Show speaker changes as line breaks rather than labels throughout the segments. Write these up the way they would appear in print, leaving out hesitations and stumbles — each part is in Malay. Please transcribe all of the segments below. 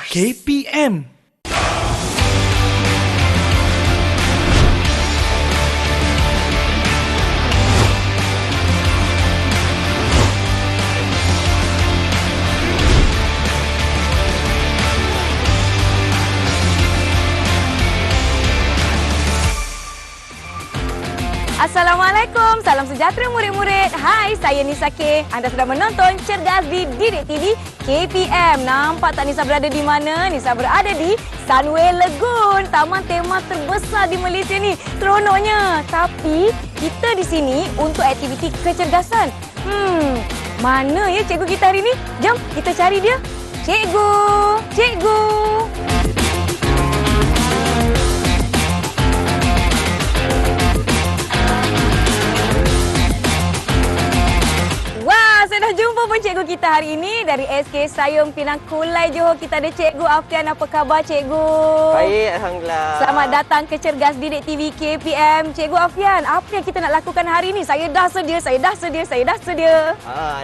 KPM.
Assalamualaikum, salam sejahtera murid-murid. Hai, saya Nisa K. Anda sedang menonton Cergas di Didik TV KPM. Nampak tak Nisa berada di mana? Nisa berada di Sunway Lagoon, taman tema terbesar di Malaysia ni. Seronoknya. Tapi kita di sini untuk aktiviti kecergasan. Mana ya cikgu kita hari ni? Jom kita cari dia. Cikgu. Dah jumpa pun cikgu kita hari ini dari SK Sayung Pinang Kulai Johor. Kita ada Cikgu Afian. Apa khabar cikgu?
Baik, Alhamdulillah.
Selamat datang ke Cergas Didik TV KPM. Cikgu Afian, apa yang kita nak lakukan hari ini? Saya dah sedia.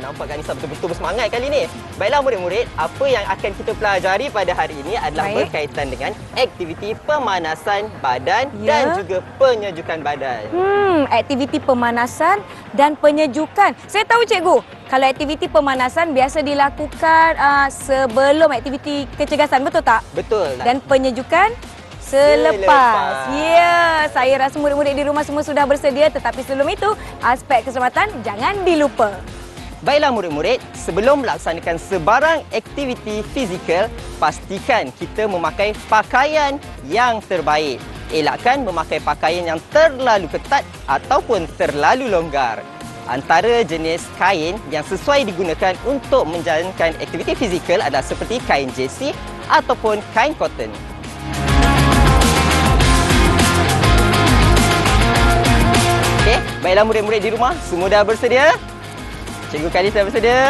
Nampak kan Nisa betul-betul bersemangat kali ni. Baiklah murid-murid, apa yang akan kita pelajari pada hari ini adalah berkaitan dengan aktiviti pemanasan badan dan juga penyejukan badan.
Aktiviti pemanasan dan penyejukan. Saya tahu cikgu, kalau aktiviti pemanasan biasa dilakukan sebelum aktiviti kecergasan, betul tak?
Betul.
Dan penyejukan selepas. Ya, saya rasa murid-murid di rumah semua sudah bersedia, tetapi sebelum itu aspek keselamatan jangan dilupa.
Baiklah murid-murid, sebelum melaksanakan sebarang aktiviti fizikal, pastikan kita memakai pakaian yang terbaik. Elakkan memakai pakaian yang terlalu ketat ataupun terlalu longgar. Antara jenis kain yang sesuai digunakan untuk menjalankan aktiviti fizikal adalah seperti kain jersey ataupun kain cotton. Okey, baiklah murid-murid di rumah, semua dah bersedia? Cikgu Kadis dah bersedia?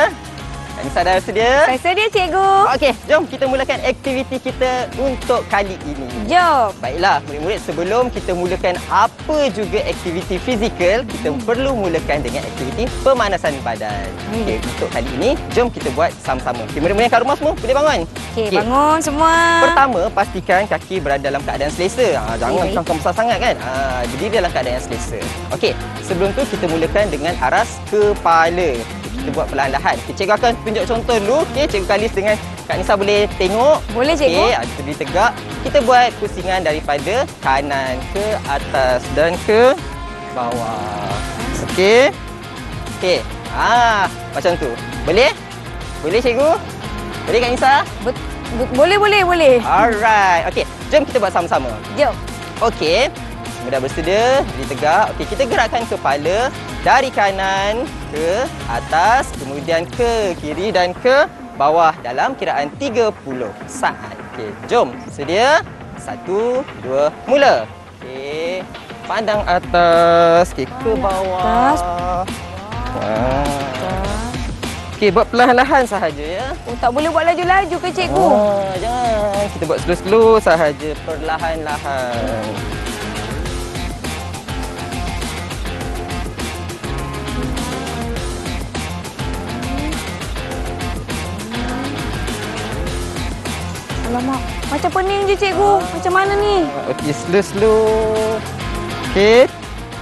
Kanisa dah bersedia?
Saya sedia cikgu.
Okey, jom kita mulakan aktiviti kita untuk kali ini.
Jom.
Baiklah murid-murid, sebelum kita mulakan apa juga aktiviti fizikal, kita perlu mulakan dengan aktiviti pemanasan badan. Okey, untuk kali ini, jom kita buat sama-sama. Okey, murid-murid kat rumah semua, boleh bangun?
Okey, bangun semua.
Pertama, pastikan kaki berada dalam keadaan selesa. Jangan cangkang besar sangat kan. Berdiri dalam keadaan yang selesa. Okey, sebelum tu kita mulakan dengan aras kepala. Kita buat perlahan-lahan. Cikgu akan tunjuk contoh dulu. Okey, Cikgu Kalis dengan Kak Nisa boleh tengok.
Boleh cikgu.
Okey, kita berdiri tegak. Kita buat pusingan daripada kanan ke atas dan ke bawah. Okey. Okey. Macam tu. Boleh? Boleh cikgu? Boleh Kak Nisa?
Boleh.
Alright. Okey, jom kita buat sama-sama.
Jom.
Okey. Semua dah bersedia, berdiri tegak. Okey, kita gerakkan kepala dari kanan ke atas, kemudian ke kiri dan ke bawah dalam kiraan 30 saat. Okey, jom. Sedia? 1, 2, mula. Okey, pandang atas, okey, ke bawah. Okey, buat perlahan-lahan sahaja ya.
Tak boleh buat laju-laju ke cikgu?
Jangan. Kita buat slow-slow sahaja, perlahan-lahan.
Alamak, macam pening je cikgu. Macam mana ni?
Okey, slow-slow. Okey.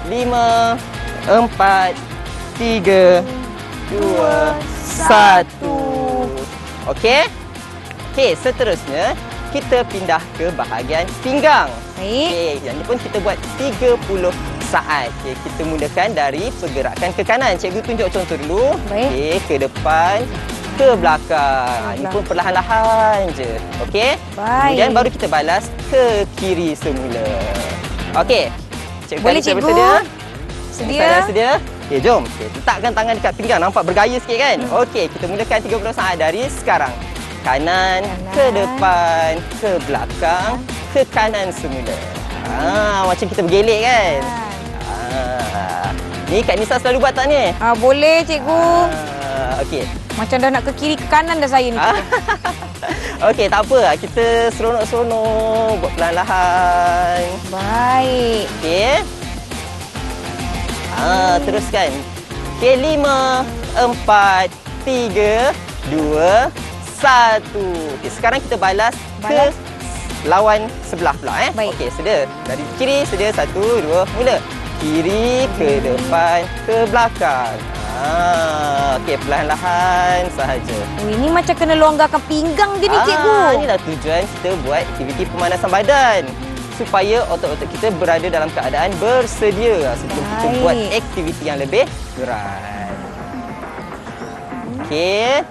5, 4, 3, 2, 1. Okey. Okey, seterusnya kita pindah ke bahagian pinggang.
Baik.
Okey, yang ni pun kita buat 30 saat. Okey, kita mulakan dari pergerakan ke kanan. Cikgu tunjuk contoh dulu.
Baik.
Okey, ke depan, ke belakang. Ini pun perlahan-lahan je. Okey?
Baik.
Kemudian baru kita balas ke kiri semula. Okey. Cikgu
Boleh
Khalid,
cikgu?
bersedia?
Sedia?
Dah sedia? Okey, jom. Okey, letakkan tangan dekat pinggang. Nampak bergaya sikit kan? Okey, kita mulakan 30 saat dari sekarang. Kanan, ke depan, ke belakang, ke kanan semula. Macam kita bergelek kan? Ni Kak Nisa selalu buat tak ni?
Boleh cikgu.
Okey.
Macam dah nak ke kiri ke kanan dah saya ni.
Okey, tak apa. Kita seronok-seronok. Buat perlahan-lahan.
Baik.
Okey. Teruskan. Okey, 5, 4, 3, 2, 1. Okey, sekarang kita balas ke lawan sebelah pula.
Baik.
Okey, sedia. Dari kiri, sedia. 1, 2, mula. Kiri ke depan, ke belakang. Okey, perlahan-lahan sahaja.
Ini macam kena longgarkan pinggang je ni, cikgu.
Inilah tujuan kita buat aktiviti pemanasan badan. Supaya otot-otot kita berada dalam keadaan bersedia sebelum kita buat aktiviti yang lebih berat. Okey.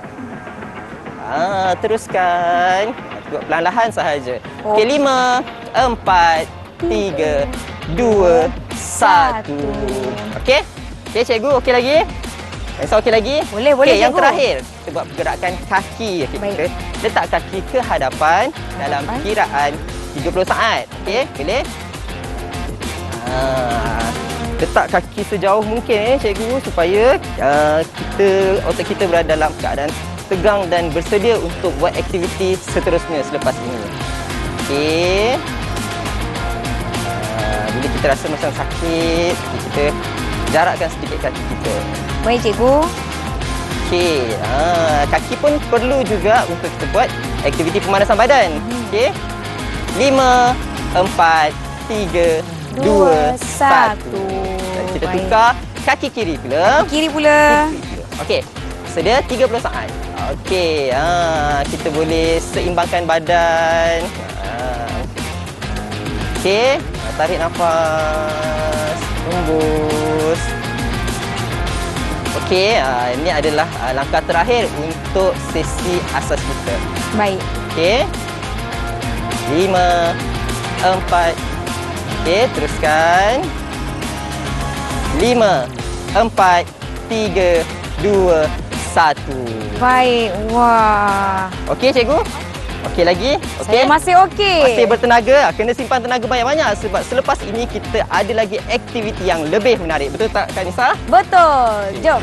Teruskan. Buat perlahan-lahan sahaja. Okey, 5, 4, 3, 2, 1. Okey? Okey, cikgu, okey lagi? Elsa okey lagi?
Boleh,
Okey, yang
cikgu.
terakhir, kita buat pergerakan kaki. Okay, kita letak kaki ke hadapan dalam kiraan 30 saat. Okey, boleh? Letak kaki sejauh mungkin cikgu supaya otot kita berada dalam keadaan tegang dan bersedia untuk buat aktiviti seterusnya selepas ini. Okey. Bila kita rasa macam sakit, kita jarakkan sedikit kaki kita.
Baik, cikgu.
Okey. Kaki pun perlu juga untuk kita buat aktiviti pemanasan badan. Okey. 5, 4, 3, 2, 1. Dan kita tukar kaki kiri pula.
Kaki kiri pula.
Okey. Sedia 30 saat. Okey. Kita boleh seimbangkan badan. Okey. Tarik nafas. Hembus. Okey. Ini adalah langkah terakhir untuk sesi asas kita.
Baik.
Okey. 5, 4. Okey, teruskan. 5, 4, 3, 2, 1.
Baik. Wah.
Okey, cikgu? Okey lagi?
Saya masih okey.
Masih bertenaga. Kena simpan tenaga banyak-banyak sebab selepas ini kita ada lagi aktiviti yang lebih menarik. Betul tak, Kak Nisa?
Betul. Jom.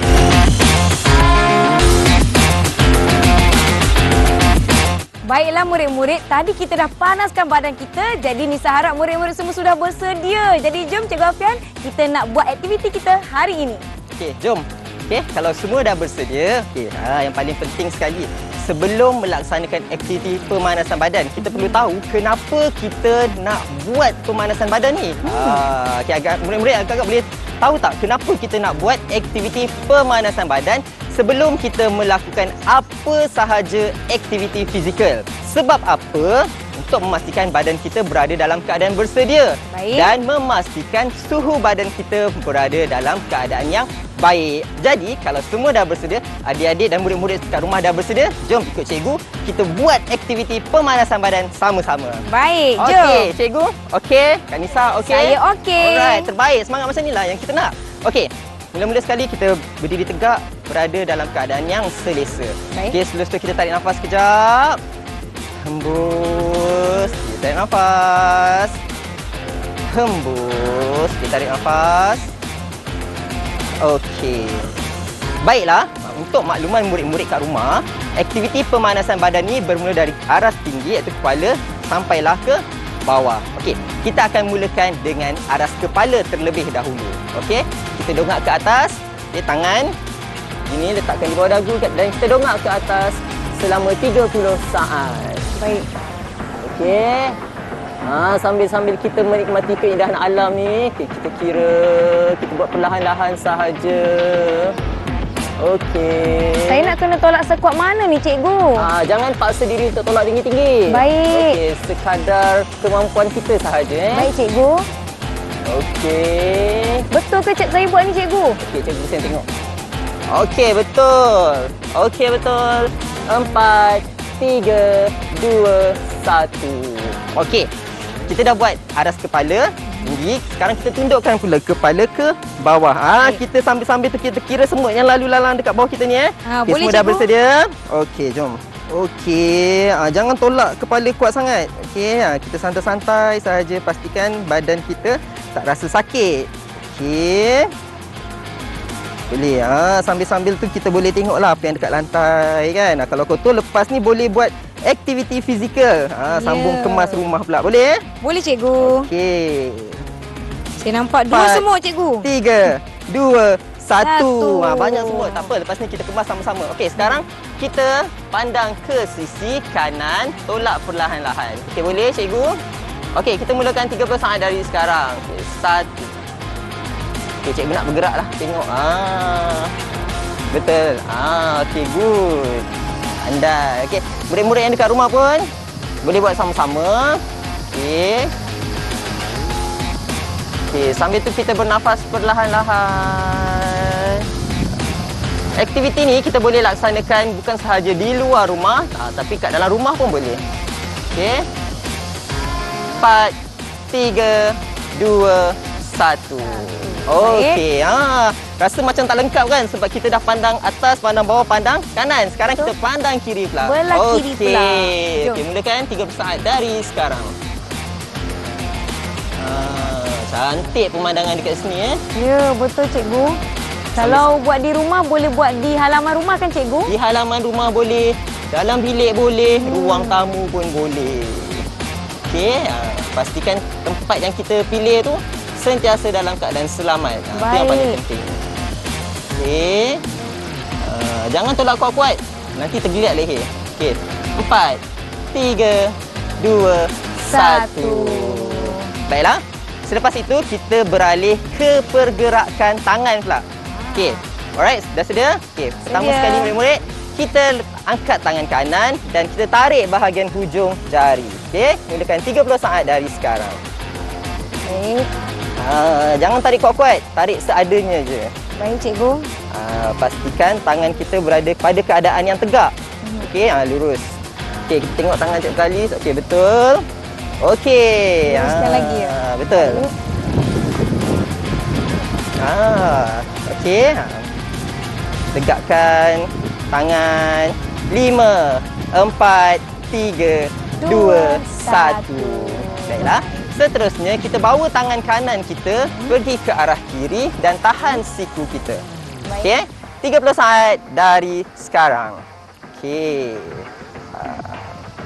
Baiklah murid-murid, tadi kita dah panaskan badan kita. Jadi Nisa harap murid-murid semua sudah bersedia. Jadi jom Cikgu Afian, kita nak buat aktiviti kita hari ini.
Okey, jom. Okey, kalau semua dah bersedia, yang paling penting sekali, sebelum melaksanakan aktiviti pemanasan badan, kita perlu tahu kenapa kita nak buat pemanasan badan ni. Okey, murid-murid agak-agak boleh tahu tak kenapa kita nak buat aktiviti pemanasan badan sebelum kita melakukan apa sahaja aktiviti fizikal? Sebab apa? Untuk memastikan badan kita berada dalam keadaan bersedia.
Baik.
Dan memastikan suhu badan kita berada dalam keadaan yang baik. Jadi, kalau semua dah bersedia, adik-adik dan murid-murid kat rumah dah bersedia, jom ikut cikgu, kita buat aktiviti pemanasan badan sama-sama.
Baik, jom.
Okey, cikgu. Okey, Kak Nisa okey?
Saya okey.
Alright, terbaik. Semangat macam inilah yang kita nak. Okey. Mula-mula sekali kita berdiri tegak, berada dalam keadaan yang selesa.
Baik.
Okey, sebelum tu kita tarik nafas kejap. Hembus. Kita tarik nafas. Hembus. Kita tarik nafas. Okey. Baiklah, untuk makluman murid-murid kat rumah, aktiviti pemanasan badan ni bermula dari aras tinggi iaitu kepala sampailah ke bawah. Okey, kita akan mulakan dengan aras kepala terlebih dahulu. Okey, kita dongak ke atas, tangan ini letakkan di bawah dagu dan kita dongak ke atas selama 30 saat.
Baik.
Okey. Sambil-sambil kita menikmati keindahan alam ni, kita kira, kita buat perlahan-lahan sahaja. Okey.
Saya nak kena tolak sekuat mana ni, cikgu?
Jangan paksa diri untuk tolak tinggi-tinggi.
Baik.
Okey, sekadar kemampuan kita sahaja.
Baik, cikgu.
Okey.
Betul ke saya buat ni, cikgu?
Okey, cikgu sen tengok. Okey, betul. Okey, betul. 4, 3, 2, 1. Okey. Kita dah buat aras kepala tinggi. Sekarang kita tundukkan pula kepala ke bawah. Kita sambil-sambil tu kita kira semut yang lalu lalang dekat bawah kita ni
boleh,
semua dah
cikgu?
bersedia? Okey, jom. Okey, jangan tolak kepala kuat sangat. Okey, kita santai-santai sahaja, pastikan badan kita tak rasa sakit. Okey. Boleh. Sambil-sambil tu kita boleh tengoklah apa yang dekat lantai kan. Kalau kotor lepas ni boleh buat aktiviti fizikal. Sambung kemas rumah pula. Boleh?
Boleh, cikgu.
Okey.
Saya nampak dua
4,
semut, cikgu.
3, 2, 1.
Satu.
Banyak semua. Tak apa, lepas ni kita kemas sama-sama. Okey, sekarang kita pandang ke sisi kanan, tolak perlahan-lahan. Okey, boleh cikgu? Okey, kita mulakan 30 saat dari sekarang. Okey, 1. Okey, cikgu nak bergerak lah. Tengok. Betul. Okey, good. Andai. Okey, murid-murid yang dekat rumah pun boleh buat sama-sama. Okey. Okey, sambil tu kita bernafas perlahan-lahan. Aktiviti ni kita boleh laksanakan bukan sahaja di luar rumah, tapi kat dalam rumah pun boleh. Okey. 4, 3, 2, 1. Okey. Rasa macam tak lengkap kan sebab kita dah pandang atas, pandang bawah, pandang kanan. Sekarang kita pandang kiri pula.
Belah kiri pula.
Okey, mulakan 30 saat dari sekarang. Cantik pemandangan dekat sini
Ya, betul cikgu. Kalau buat di rumah, boleh buat di halaman rumah kan cikgu?
Di halaman rumah boleh, dalam bilik boleh, ruang tamu pun boleh. Okey, pastikan tempat yang kita pilih tu sentiasa dalam keadaan selamat. Itu yang paling penting. Okey. Jangan tolak kuat-kuat. Nanti tergeliat leher. Okey. 4, 3, 2, 1. Baiklah. Selepas itu, kita beralih ke pergerakan tangan pula. Okey. Alright, dah sedia? Okey. Pertama sekali murid-murid, kita angkat tangan kanan dan kita tarik bahagian hujung jari. Okey, mulakan 30 saat dari sekarang.
Baik.
Jangan tarik kuat-kuat, tarik seadanya je.
Baik cikgu.
Pastikan tangan kita berada pada keadaan yang tegak. Okey, lurus. Okey, kita tengok tangan cikgu kali. Okey, betul. Okey.
Luruskan lagi ya.
Betul. Okey. Tegakkan tangan. 5, 4, 3, 2, 1. Baiklah. Seterusnya, kita bawa tangan kanan kita pergi ke arah kiri dan tahan siku kita. Okey? 30 saat dari sekarang. Okey.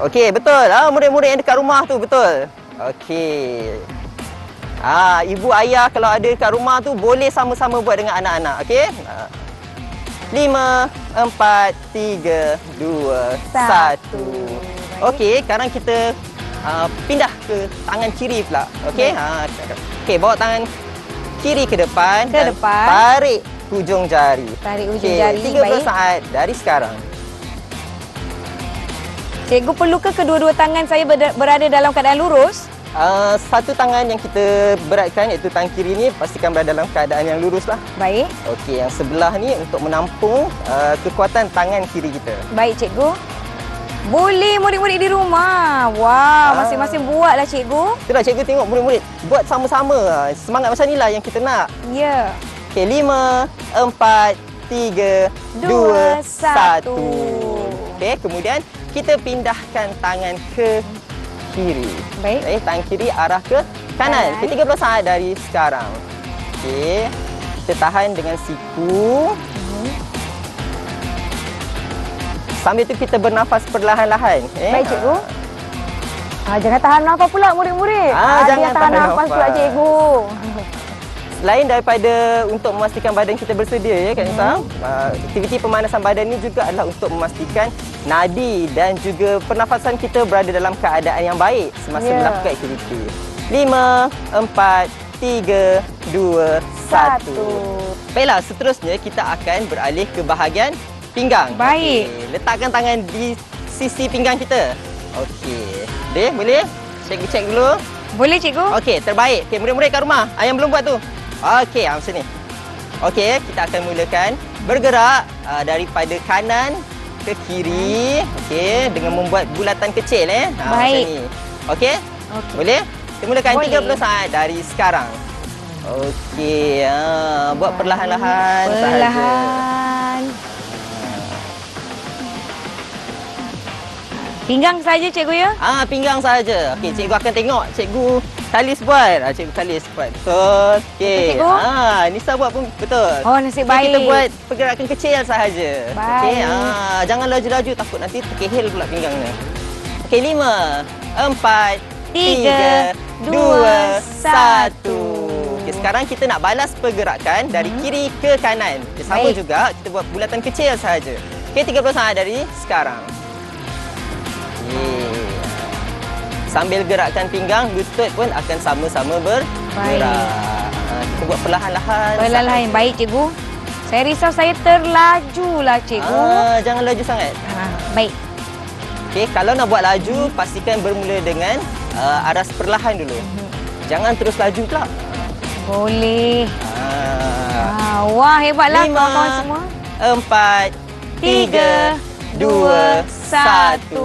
Okey, betul. Murid-murid yang dekat rumah tu, betul. Okey. Ibu ayah kalau ada dekat rumah tu boleh sama-sama buat dengan anak-anak. Okey? 5, 4, 3, 2, 1. Okey, sekarang kita pindah ke tangan kiri pula. Okey? Okey, bawa tangan kiri ke depan dan tarik hujung jari.
Tarik hujung jari.
30 saat dari sekarang.
Cikgu, perlukah kedua-dua tangan saya berada dalam keadaan lurus?
Satu tangan yang kita beratkan iaitu tangan kiri ni pastikan berada dalam keadaan yang lurus lah.
Baik.
Okey, yang sebelah ni untuk menampung kekuatan tangan kiri kita.
Baik cikgu. Boleh murid-murid di rumah. Wah, masing-masing buatlah cikgu.
Itulah cikgu tengok murid-murid buat sama-sama. Semangat macam inilah yang kita nak.
Ya.
Okey, 5, 4, 3, 2, 1. Okey, kemudian kita pindahkan tangan ke kiri.
Baik.
Tangan kiri arah ke kanan. Okey, 30 saat dari sekarang. Okey. Kita tahan dengan siku. Sambil tu kita bernafas perlahan-lahan.
Baik cikgu. Jangan tahan nafas pula murid-murid.
Jangan tahan
nafas pula cikgu.
Selain daripada untuk memastikan badan kita bersedia ya Kak Nisa, aktiviti pemanasan badan ni juga adalah untuk memastikan nadi dan juga pernafasan kita berada dalam keadaan yang baik semasa melakukan aktiviti. 5, 4, 3, 2, 1. Baiklah, seterusnya kita akan beralih ke bahagian pinggang.
Baik.
Okey, letakkan tangan di sisi pinggang kita. Okey. Boleh? Cikgu cek dulu.
Boleh cikgu.
Okey, terbaik. Okey, murid-murid kat rumah yang belum buat tu. Okey, macam ni. Okey, kita akan mulakan bergerak daripada kanan ke kiri. Okey, dengan membuat bulatan kecil
Baik.
macam ni. Okey? Boleh? Kita mulakan 30 saat dari sekarang. Okey, buat perlahan-lahan sahaja.
Perlahan. Pinggang saja cikgu ya?
Pinggang sahaja. Okey, cikgu akan tengok cikgu Talis buat. Cikgu Talis buat. Betul. Okey.
Cikgu?
Nisa buat pun betul.
Oh, nasib baik.
Kita buat pergerakan kecil sahaja.
Baik.
Okey. Jangan laju-laju, takut nanti terkehil pula pinggangnya. Okey, 5, 4, 3, 2, 1. Okey, Sekarang kita nak balas pergerakan dari kiri ke kanan. Okay, sama
Baik.
juga, kita buat bulatan kecil sahaja. Okey, 30 saat dari sekarang. Okey. Sambil gerakkan pinggang, lutut pun akan sama-sama bergerak. Kita buat perlahan-lahan.
Perlahan-lahan. Baik, cikgu. Saya risau saya terlajulah, cikgu.
Jangan laju sangat.
Baik.
Okey, kalau nak buat laju, pastikan bermula dengan aras perlahan dulu. Jangan terus laju pula.
Boleh. Wah, hebatlah
5,
kawan-kawan semua.
4, 3, 2, 1.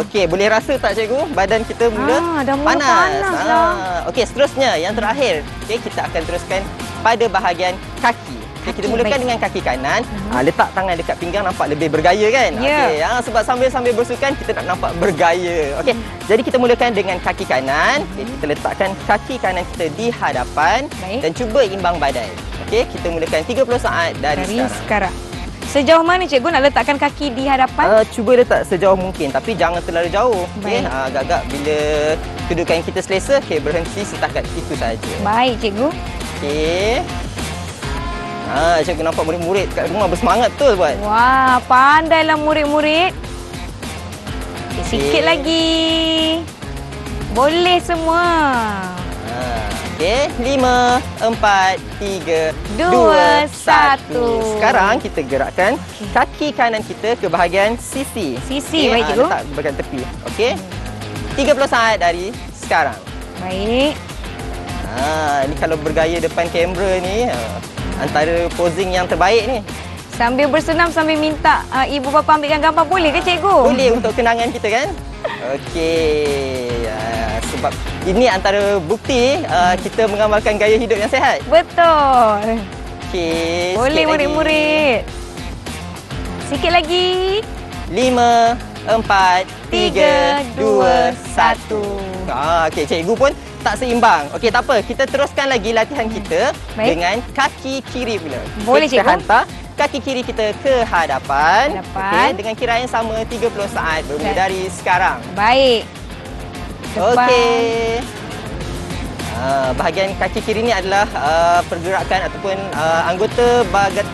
Okey, boleh rasa tak cikgu? Badan kita mula
dah mula panas dah.
Okey, seterusnya yang terakhir. Okey, kita akan teruskan pada bahagian kaki. Okay, kita mulakan
baik.
dengan kaki kanan. Letak tangan dekat pinggang, nampak lebih bergaya kan?
Ya.
Okey, sebab sambil bersukan kita nak nampak bergaya. Okey, jadi kita mulakan dengan kaki kanan. Okay, kita letakkan kaki kanan kita di hadapan.
Baik.
Dan cuba imbang badan. Okey, kita mulakan 30 saat dari sekarang.
Sejauh mana cikgu nak letakkan kaki di hadapan?
Cuba letak sejauh mungkin, tapi jangan terlalu jauh. Okey,
Baik.
agak-agak bila kedudukan kita selesa, okey, berhenti setakat itu saja.
Baik, cikgu.
Okey. Cikgu nampak murid-murid kat rumah bersemangat betul buat.
Wah, pandailah murid-murid. Okay, sikit lagi. Boleh semua.
Okey, 5, 4, 3, 2, 1. Sekarang kita gerakkan kaki kanan kita ke bahagian sisi.
Sisi, baik, cikgu.
Letak bahagian tepi. Okey. 30 saat dari sekarang.
Baik.
Ni kalau bergaya depan kamera ni, antara posing yang terbaik ni.
Sambil bersenam, sambil minta ibu bapa ambilkan gambar, boleh ke cikgu?
Boleh untuk kenangan kita kan? Okey. Sebab ini antara bukti kita mengamalkan gaya hidup yang sihat.
Betul.
Okey.
Boleh
sikit lagi.
murid-murid. Sikit lagi.
5, 4, 3, 2, 1. Okey, cikgu pun tak seimbang. Okey, tak apa. Kita teruskan lagi latihan kita dengan kaki kiri pula.
Boleh,
kita
cikgu.
hantar kaki kiri kita ke hadapan.
Hadapan.
Okey, dengan kiraan sama 30 saat bermula dari sekarang.
Baik. Depan.
Okey. Bahagian kaki kiri ni adalah pergerakan ataupun anggota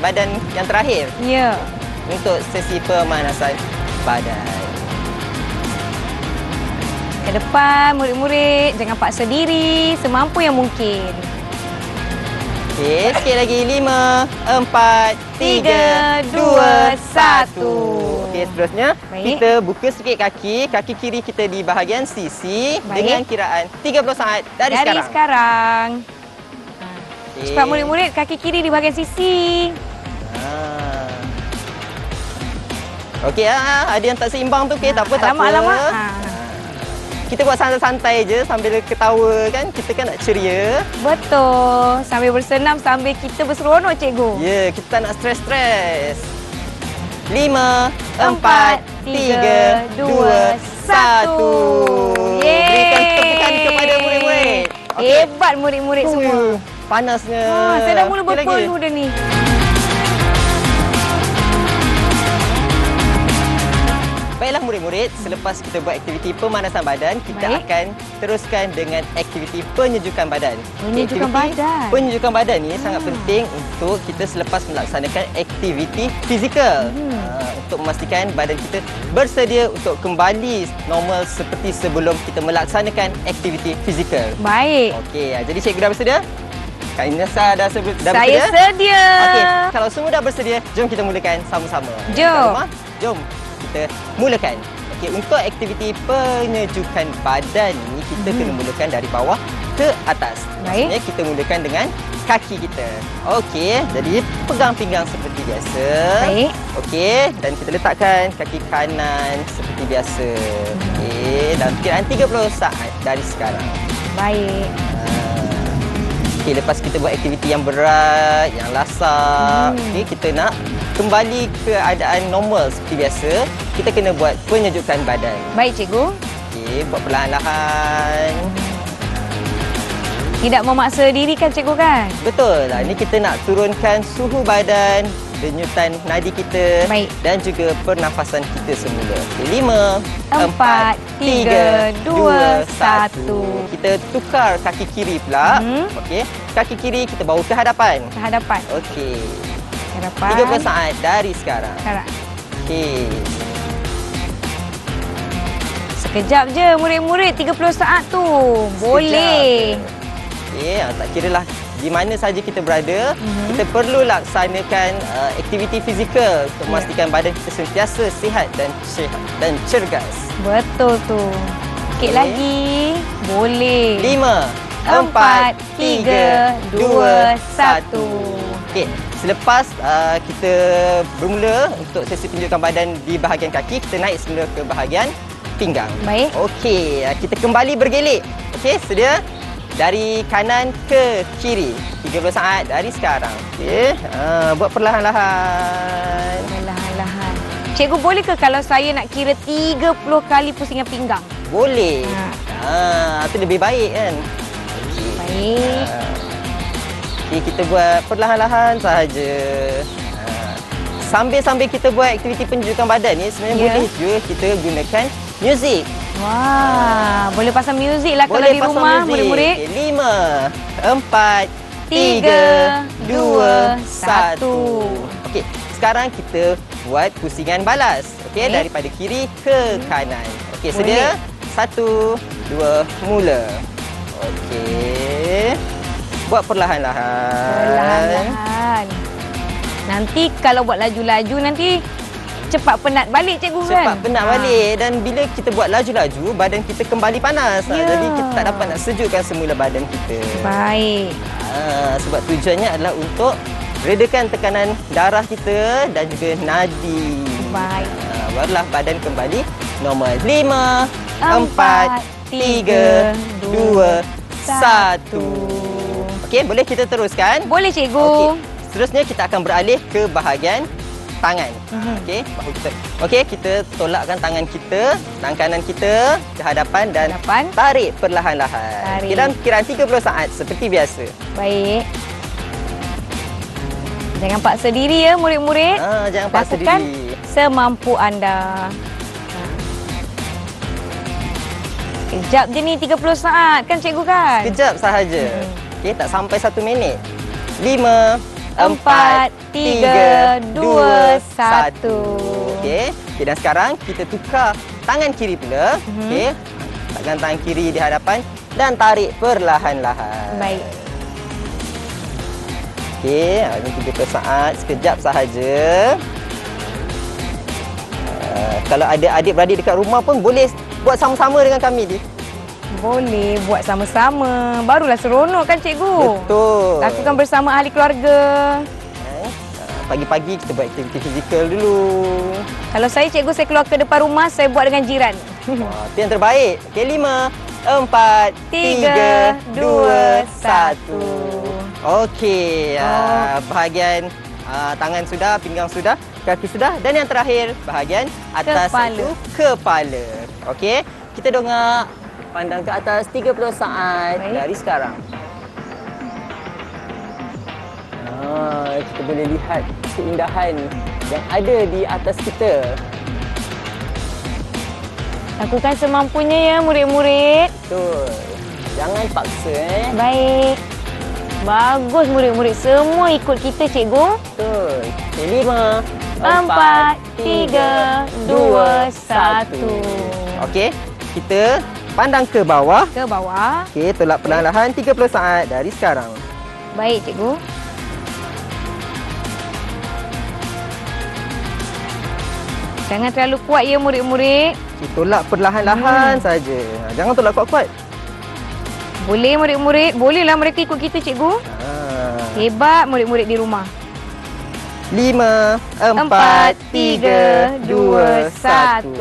badan yang terakhir
Ya.
untuk sesi pemanasan badan.
Ke depan, murid-murid. Jangan paksa diri semampu yang mungkin.
Okey, sikit lagi. 5, 4, 3, 2, 1. Okey, seterusnya
Baik.
kita buka sikit kaki. Kaki kiri kita di bahagian sisi
Baik.
dengan kiraan 30 saat dari sekarang.
sekarang.
Okey.
Cepat murid-murid, kaki kiri di bahagian sisi.
Okey, ada yang tak seimbang tu. Okey, tak apa, tak apa.
Alamak.
Kita buat santai-santai je sambil ketawa kan. Kita kan nak ceria.
Betul. Sambil bersenam, sambil kita berseronok, cikgu.
Ya, kita tak nak stres-stres. 5, 4, 3, 2, 1. Berikan tepukan kepada murid-murid.
Hebat murid-murid semua.
Panasnya.
Saya dah mula
Sikit lagi.
berpeluh dah ni.
Baiklah murid-murid, selepas kita buat aktiviti pemanasan badan, kita
Baik.
akan teruskan dengan aktiviti penyejukan badan.
Penyejukan
Aktiviti
badan.
Penyejukan badan ni sangat penting untuk kita selepas melaksanakan aktiviti fizikal. Untuk memastikan badan kita bersedia untuk kembali normal seperti sebelum kita melaksanakan aktiviti fizikal.
Baik.
Okey, jadi cikgu dah bersedia? Kak Inessa dah bersedia?
Saya sedia.
Okey, kalau semua dah bersedia, jom kita mulakan sama-sama.
Jom.
Kat rumah, jom kita mulakan. Okey, untuk aktiviti penyejukan badan ni kita kena mulakan dari bawah ke atas.
Baik.
Maksudnya kita mulakan dengan kaki kita. Okey, jadi pegang pinggang seperti biasa.
Baik.
Okey, dan kita letakkan kaki kanan seperti biasa. Okey, dan kiraan 30 saat dari sekarang.
Baik.
Okey, lepas kita buat aktiviti yang berat, yang lasak, okey, kita nak kembali ke keadaan normal seperti biasa, kita kena buat penyejukan badan.
Baik, cikgu.
Okey, buat perlahan-lahan.
Tidak memaksa diri kan, cikgu kan?
Betul lah, ni kita nak turunkan suhu badan denyutan nadi kita
Baik.
dan juga pernafasan kita semula. Okay, 5,
4, 3, 2, 1.
Kita tukar kaki kiri pula. Okey, kaki kiri kita bawa ke hadapan.
Ke hadapan.
Okey.
Ke hadapan.
30 saat dari sekarang.
Sekarang.
Okey.
Sekejap je murid-murid 30 saat tu. Boleh.
Okey, tak kiralah di mana saja kita berada, kita perlu laksanakan aktiviti fizikal untuk memastikan badan kita sentiasa sihat dan cergas.
Betul tu. Sikit lagi. Boleh.
5, 4, 3, 2, 1. Okey, selepas kita bermula untuk sesi penunjukan badan di bahagian kaki, kita naik semula ke bahagian pinggang.
Baik.
Okey, kita kembali bergelik. Okey, sedia? Dari kanan ke kiri. 30 saat dari sekarang. Okey, buat perlahan-lahan.
Perlahan-lahan. Cikgu, boleh ke kalau saya nak kira 30 kali pusingan pinggang?
Boleh. Itu lebih baik kan? Okey.
Baik.
Okey, kita buat perlahan-lahan sahaja. Sambil-sambil kita buat aktiviti penunjukan badan ni, sebenarnya boleh juga kita gunakan muzik.
Wah, boleh pasang muzik lah kalau di rumah murid-murid.
5, 4, 3, 2, 1. Okey, sekarang kita buat pusingan balas. Okey, daripada kiri ke kanan. Okey, sedia? 1, 2, mula. Okey. Buat perlahan-lahan.
Perlahan-lahan. Nanti kalau buat laju-laju nanti cepat penat balik cikgu kan?
Cepat penat balik dan bila kita buat laju-laju, badan kita kembali panas. Jadi kita tak dapat nak sejukkan semula badan kita.
Baik.
Sebab tujuannya adalah untuk redakan tekanan darah kita dan juga nadi.
Baik.
Barulah badan kembali normal. 5, 4, 3, 2, 1. Okey, boleh kita teruskan?
Boleh cikgu.
Okey. Seterusnya kita akan beralih ke bahagian tangan. Okey, bahu kita. Okey, kita tolakkan tangan kita, tangan kanan kita ke hadapan dan tarik perlahan-lahan.
Tarik.
Dalam kiraan 30 saat seperti biasa.
Baik. Jangan paksa diri ya murid-murid.
Jangan paksa
Lakukan
diri.
semampu anda. Sekejap je ni 30 saat kan cikgu kan?
Sekejap sahaja. Okey, tak sampai 1 minit. 5, 4, 3, 2, 1. Okey, dan sekarang kita tukar tangan kiri pula. Okey, letakkan tangan kiri di hadapan dan tarik perlahan-lahan.
Baik.
Okey, ini 30 saat, sekejap sahaja. Kalau ada adik-beradik dekat rumah pun boleh buat sama-sama dengan kami ni.
Boleh buat sama-sama. Barulah seronok kan cikgu?
Betul.
Lakukan bersama ahli keluarga.
Pagi-pagi kita buat aktiviti fizikal dulu.
Kalau saya cikgu, saya keluar ke depan rumah, saya buat dengan jiran.
Wah, itu yang terbaik. Okey, 5, 4, 3, 2, 1. Okey, bahagian tangan sudah, pinggang sudah, kaki sudah dan yang terakhir bahagian atas itu kepala. Okey, kita dongak pandang ke atas 30 saat dari sekarang. Kita boleh lihat keindahan yang ada di atas kita.
Lakukan semampunya ya murid-murid.
Betul. Jangan paksa
Baik. Bagus murid-murid. Semua ikut kita cikgu.
Betul. Okay, 5,
4, 3, 2, 1.
Okey, kita pandang ke bawah.
Ke bawah.
Okey, tolak perlahan-lahan 30 saat dari sekarang.
Baik cikgu. Jangan terlalu kuat ya murid-murid.
Okay, tolak perlahan-lahan saja. Jangan tolak kuat-kuat.
Boleh murid-murid. Bolehlah mereka ikut kita cikgu. Hebat murid-murid di rumah.
5, 4, 3, 2, 1.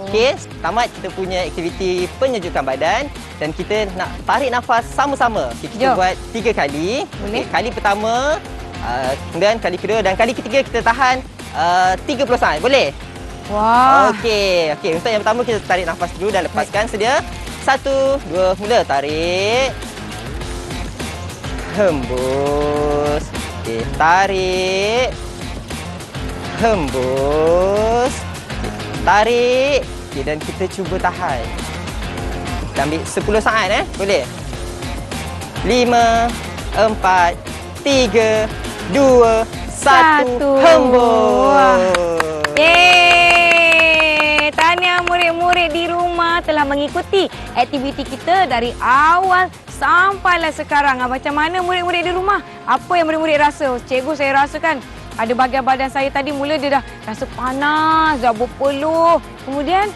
Okey, tamat kita punya aktiviti penyejukan badan dan kita nak tarik nafas sama-sama. Okay, kita buat 3 kali.
Boleh.
Okay, kali pertama, kemudian kali kedua dan kali ketiga kita tahan 30 saat. Boleh?
Wah.
Okey, untuk yang pertama kita tarik nafas dulu dan lepaskan. Sedia? 1, 2, mula. Tarik. Hembus. Okey, tarik. hembus. Tarik. Okay, dan kita cuba tahan. Kita ambil 10 saat boleh? 5, 4, 3, 2, 1, hembus.
Yeay! Tahniah murid-murid di rumah telah mengikuti aktiviti kita dari awal sampailah sekarang. Macam mana murid-murid di rumah? Apa yang murid-murid rasa? Cikgu, saya rasakan ada bahagian badan saya tadi mula dia dah rasa panas, dah berpeluh. Kemudian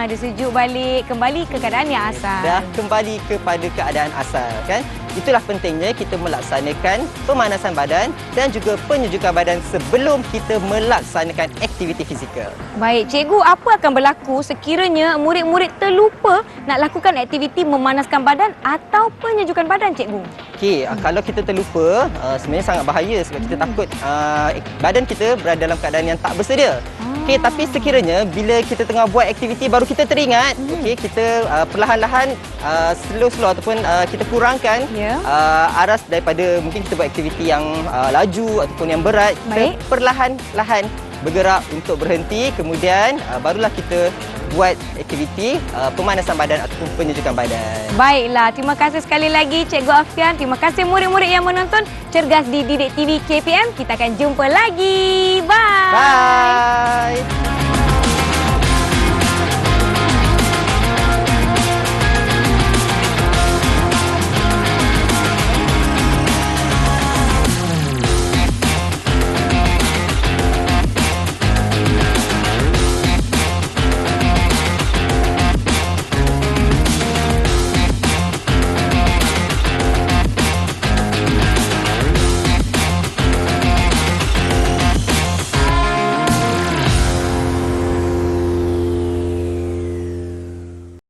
dia sejuk balik, kembali ke keadaan yang asal.
Dah kembali kepada keadaan asal, kan? Itulah pentingnya kita melaksanakan pemanasan badan dan juga penyejukan badan sebelum kita melaksanakan aktiviti fizikal.
Baik, cikgu, apa akan berlaku sekiranya murid-murid terlupa nak lakukan aktiviti memanaskan badan atau penyejukan badan, cikgu?
Okey, kalau kita terlupa, sebenarnya sangat bahaya sebab kita takut badan kita berada dalam keadaan yang tak bersedia. Okey, tapi sekiranya bila kita tengah buat aktiviti baru kita teringat, okey, kita perlahan-lahan slow-slow ataupun kita kurangkan aras daripada mungkin kita buat aktiviti yang laju ataupun yang berat.
Baik.
Kita perlahan-lahan bergerak untuk berhenti, kemudian barulah kita buat aktiviti pemanasan badan ataupun penyejukan badan.
Baiklah, terima kasih sekali lagi Cikgu Afian. Terima kasih murid-murid yang menonton Cergas di Didik TV KPM. Kita akan jumpa lagi. Bye.
Bye.